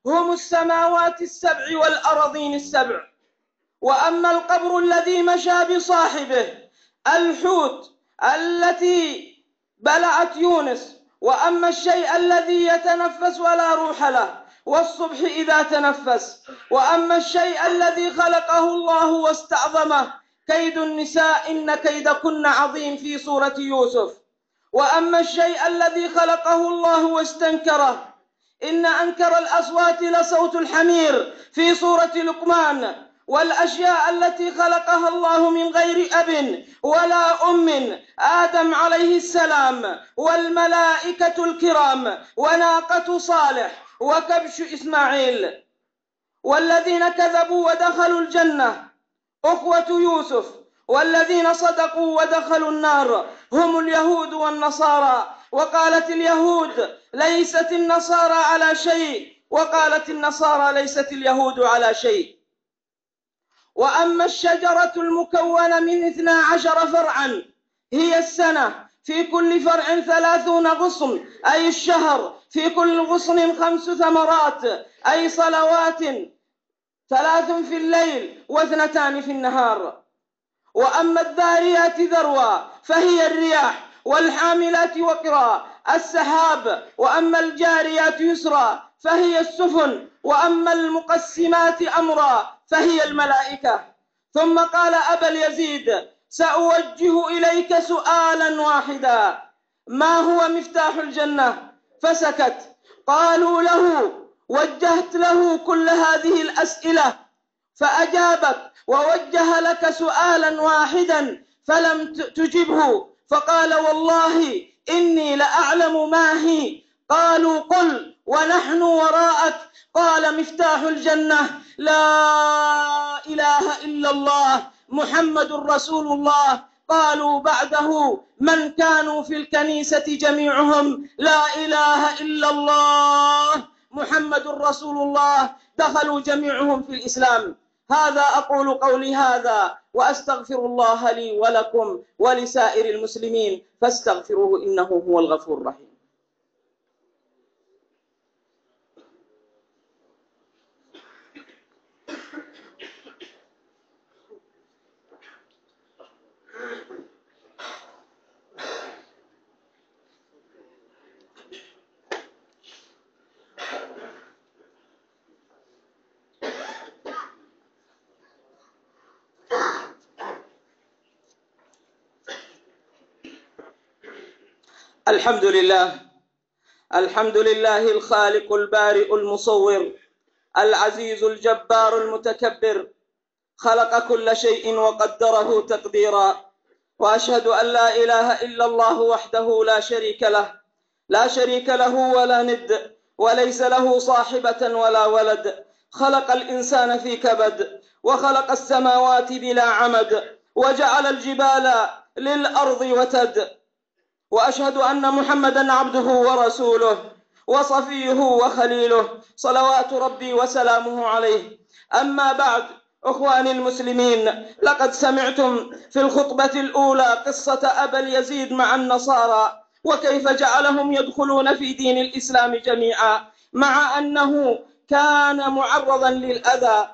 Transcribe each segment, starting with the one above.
هم السماوات السبع والأراضين السبع. وأما القبر الذي مشى بصاحبه الحوت التي بلعت يونس، وأما الشيء الذي يتنفس ولا روح له والصبح إذا تنفس، وأما الشيء الذي خلقه الله واستعظمه كيد النساء إن كيدكن عظيم في سورة يوسف، وأما الشيء الذي خلقه الله واستنكره إن أنكر الأصوات لصوت الحمير في سورة لقمان، والأشياء التي خلقها الله من غير أب ولا أم آدم عليه السلام، والملائكة الكرام، وناقة صالح، وكبش إسماعيل. والذين كذبوا ودخلوا الجنة أخوة يوسف، والذين صدقوا ودخلوا النار هم اليهود والنصارى. وقالت اليهود ليست النصارى على شيء، وقالت النصارى ليست اليهود على شيء. وأما الشجرة المكونة من 12 فرعا هي السنة، في كل فرع 30 غصن أي الشهر، في كل غصن 5 ثمرات أي صلوات، 3 في الليل و2 في النهار. وأما الذاريات ذروا فهي الرياح، والحاملات وقرا السحاب، وأما الجاريات يسرا فهي السفن، وأما المقسمات أمرا فهي الملائكة. ثم قال أبا اليزيد سأوجه إليك سؤالا واحدا، ما هو مفتاح الجنة؟ فسكت. قالوا له وجهت له كل هذه الأسئلة فأجابك ووجه لك سؤالا واحدا فلم تجبه، فقال والله إني لأعلم ما هي. قالوا قل ونحن وراءك. قال مفتاح الجنة لا إله إلا الله محمد رسول الله. قالوا بعده من كانوا في الكنيسة جميعهم لا إله إلا الله محمد رسول الله، دخلوا جميعهم في الإسلام. هذا أقول قولي هذا وأستغفر الله لي ولكم ولسائر المسلمين فاستغفروه إنه هو الغفور الرحيم. الحمد لله، الحمد لله الخالق البارئ المصور العزيز الجبار المتكبر، خلق كل شيء وقدره تقديرا. وأشهد أن لا إله إلا الله وحده لا شريك له ولا ند، وليس له صاحبة ولا ولد. خلق الإنسان في كبد، وخلق السماوات بلا عمد، وجعل الجبال للأرض وتد. وأشهد أن محمدًا عبده ورسوله وصفيه وخليله صلوات ربي وسلامه عليه. أما بعد، أخواني المسلمين، لقد سمعتم في الخطبة الأولى قصة أبا اليزيد مع النصارى، وكيف جعلهم يدخلون في دين الإسلام جميعا مع أنه كان معرضا للأذى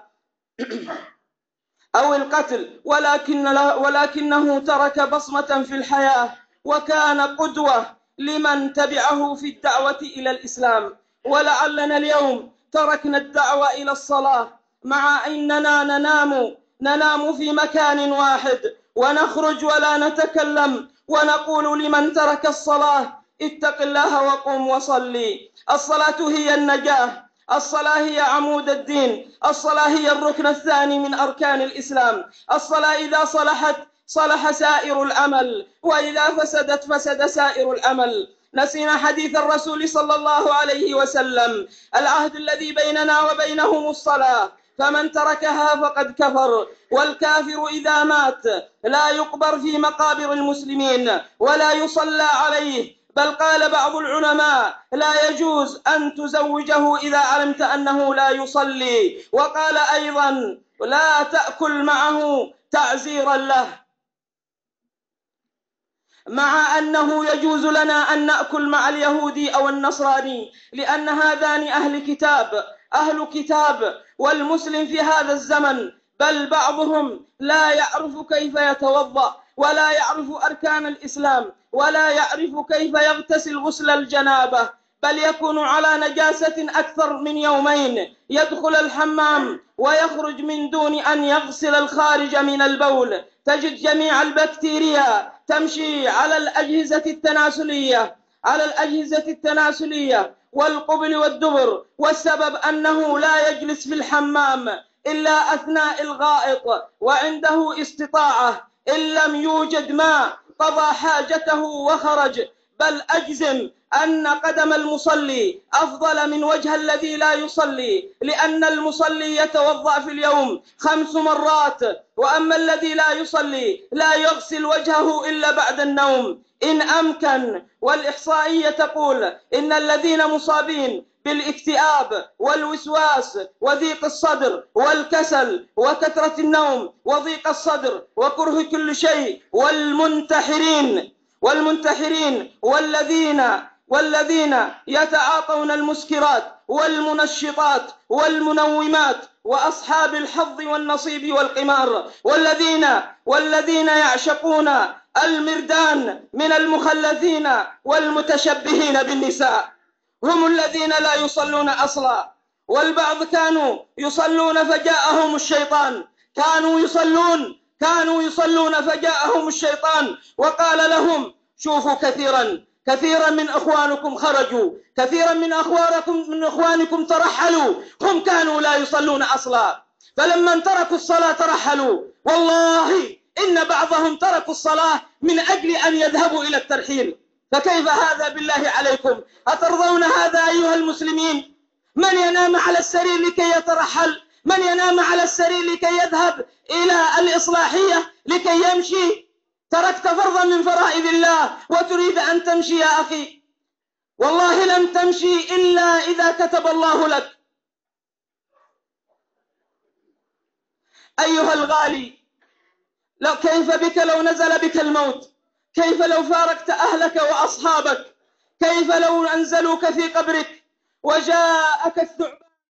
أو القتل، ولكنه ترك بصمة في الحياة، وكان قدوة لمن تبعه في الدعوة إلى الإسلام. ولعلنا اليوم تركنا الدعوة إلى الصلاة، مع أننا ننام في مكان واحد، ونخرج ولا نتكلم، ونقول لمن ترك الصلاة اتق الله وقم وصلي. الصلاة هي النجاة، الصلاة هي عمود الدين، الصلاة هي الركن الثاني من أركان الإسلام. الصلاة إذا صلحت صلح سائر العمل، وإذا فسدت فسد سائر العمل. نسينا حديث الرسول صلى الله عليه وسلم: العهد الذي بيننا وبينهم الصلاة، فمن تركها فقد كفر. والكافر إذا مات لا يقبر في مقابر المسلمين ولا يصلى عليه، بل قال بعض العلماء لا يجوز أن تزوجه إذا علمت أنه لا يصلي. وقال أيضا لا تأكل معه تعزيرا له، مع أنه يجوز لنا أن نأكل مع اليهودي أو النصراني، لأن هذان أهل كتاب. أهل كتاب والمسلم في هذا الزمن، بل بعضهم لا يعرف كيف يتوضأ، ولا يعرف أركان الإسلام، ولا يعرف كيف يغتسل غسل الجنابة، بل يكون على نجاسة أكثر من يومين، يدخل الحمام ويخرج من دون أن يغسل الخارج من البول. تجد جميع البكتيريا تمشي على الأجهزة التناسلية والقبل والدبر، والسبب أنه لا يجلس في الحمام إلا أثناء الغائط وعنده استطاعة، إن لم يوجد ماء قضى حاجته وخرج. بل أجزم أن قدم المصلي أفضل من وجه الذي لا يصلي، لأن المصلي يتوضأ في اليوم 5 مرات، وأما الذي لا يصلي لا يغسل وجهه إلا بعد النوم إن أمكن. والإحصائية تقول إن الذين مصابين بالاكتئاب والوسواس وضيق الصدر والكسل وكثرة النوم وضيق الصدر وكره كل شيء والمنتحرين والذين يتعاطون المسكرات والمنشطات والمنومات وأصحاب الحظ والنصيب والقمار والذين يعشقون المردان من المخلثين والمتشبهين بالنساء، هم الذين لا يصلون أصلا. والبعض كانوا يصلون فجاءهم الشيطان، كانوا يصلون فجاءهم الشيطان وقال لهم: شوفوا كثيرا من أخوانكم خرجوا، كثيرا من أخوانكم ترحلوا، هم كانوا لا يصلون أصلا، فلما تركوا الصلاة ترحلوا. والله إن بعضهم تركوا الصلاة من أجل أن يذهبوا إلى الترحيل، فكيف هذا بالله عليكم؟ أترضون هذا أيها المسلمين؟ من ينام على السرير لكي يترحل، من ينام على السرير لكي يذهب إلى الإصلاحية لكي يمشي. تركت فرضا من فرائض الله وتريد أن تمشي يا أخي، والله لن تمشي إلا إذا كتب الله لك. أيها الغالي، كيف بك لو نزل بك الموت؟ كيف لو فارقت أهلك وأصحابك؟ كيف لو أنزلوك في قبرك وجاءك الثعبان